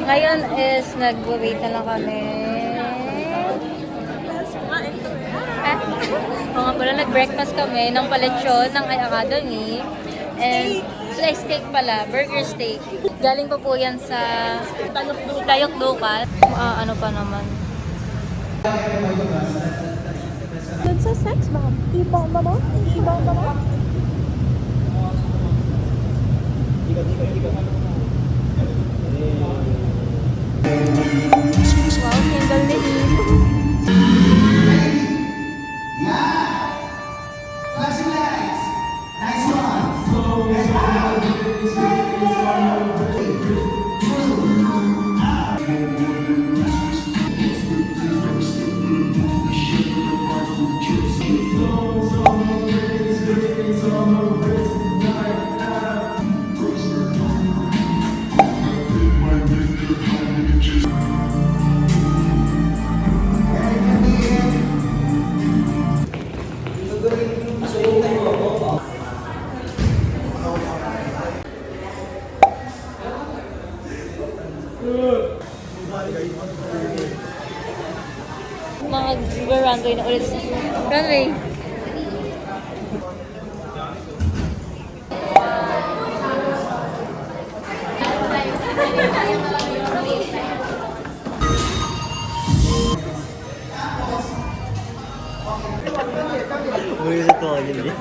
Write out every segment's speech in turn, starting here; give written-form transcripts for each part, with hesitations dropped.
Ngayon is nag-wait na lang kami. Oo nga pala, nag-breakfast kami ng paletsyon ng Academy. And steak pala, burger steak. Galing pa po yan sa Dayok-Dukan. Ano pa naman. That's a sex bomb. Ibang mama? Ibang mama? Wow, single ni mga barangay na ulit sa runway. Uy, ito yun eh.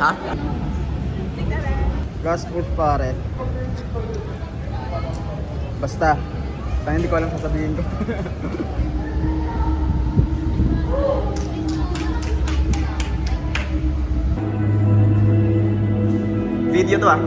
Ha? Last push pare. Basta. Tayo hindi ko alam sasabihin ko. Video to ah.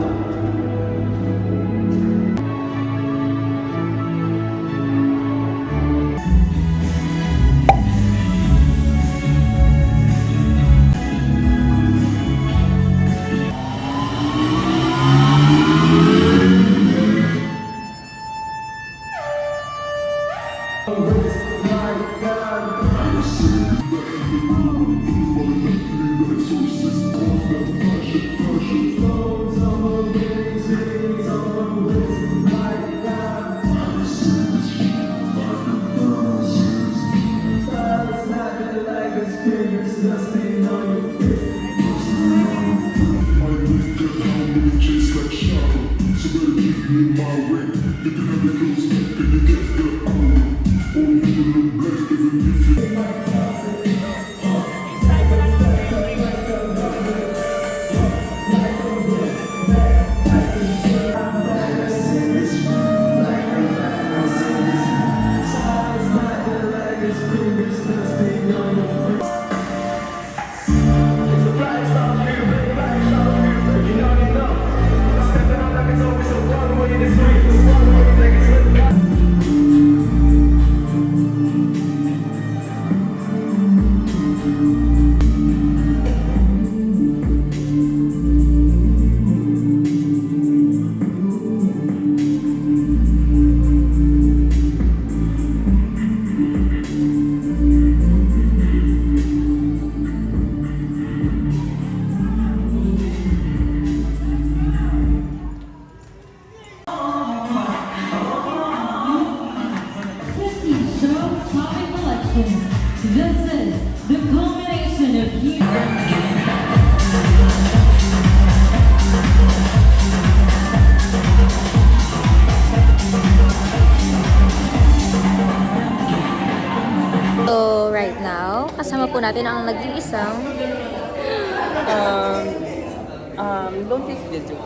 This is the culmination of So, right now, kasama po natin ang nag-iisang Don't take video.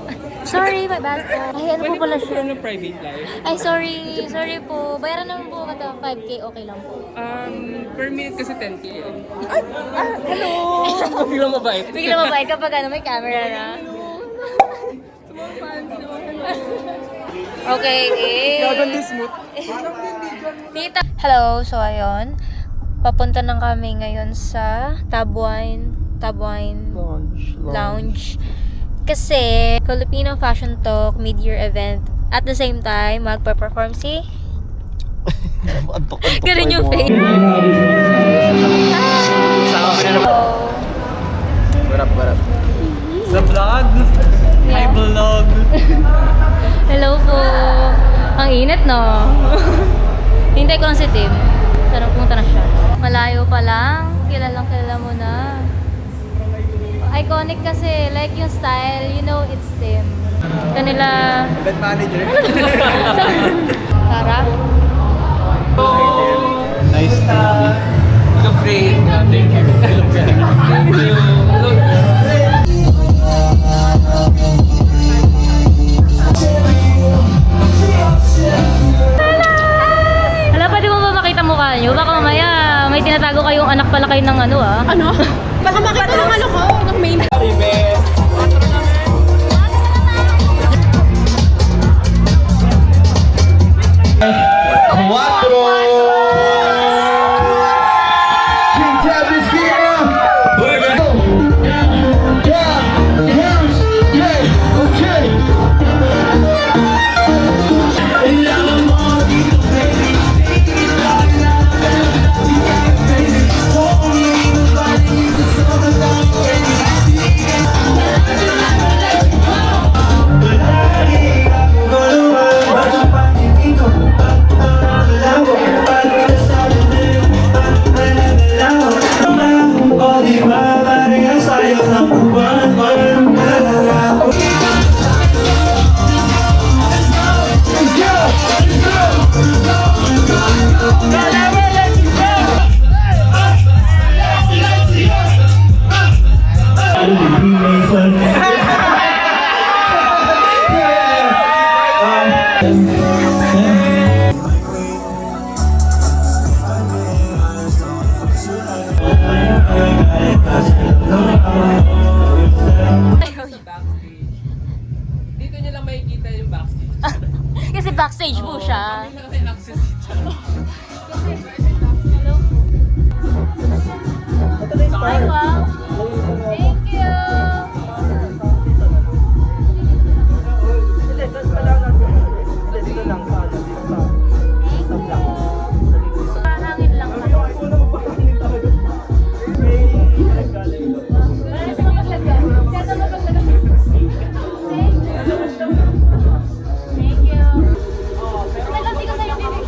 sorry, my bad po. Ay, ano po pala siya? Ano private life? Ay, sorry po. Bayaran naman po kita 5K, okay lang po. Per minute kasi 10K. Hello! Biglang mabait. Bigla mabait kapag ano, may camera na. Sa mga fans, no? Hello! Okay, Gaganda smooth. Tita. Hello, so ayun. Papunta na kami ngayon sa Tab Wine Lounge. Lounge. Kasi Filipino Fashion Talk mid-year event. At the same time, magpa-perform si... Ganun yung face. What up? Sa vlog? Hi Yeah. vlog! Hello po. Ang init, no? Hintay ko lang si Tim. Sana pumunta na siya. Malayo pa lang. Kilala mo na. Iconic kasi. Like yung style, you know it's Tim. Kanila... Event manager. Tara. Nice to meet you. Look great! Thank you. Thank you. Hala, pwede mo ba makita mukha nyo? Baka mamaya may tinatago kayong anak pala kayo ng ano ah. Ano? Baka makita ng ano ko, ng main. Dito nyo lang makikita yung backstage. Kasi backstage po siya. Kami lang may access dito. Hi, wow. Thank you. Hangin lang kami. Thank you. Okay lang, di ko sa'yo bibigay.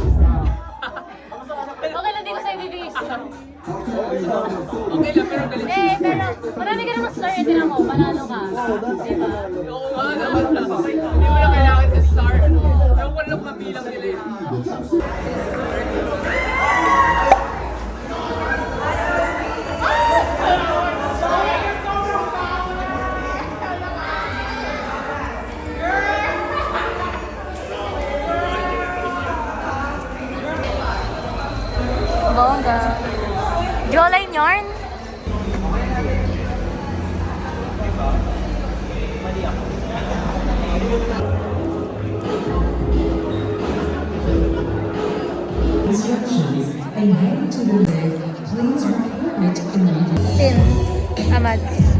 Okay lang, di ko sa'yo bibigay. Okay lang, pero galit. Pero marami ka naman star, eh, tinan mo, panalo ka. Diba? Oo nga naman lang. Hindi mo na kailangan ka-star. Ewan ko lang mabilang nila yun. Bongga. Jawline yarn? Instructions and heading to the lift. Please report it immediately. Tim. Amads.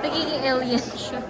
Nagiging alien siya.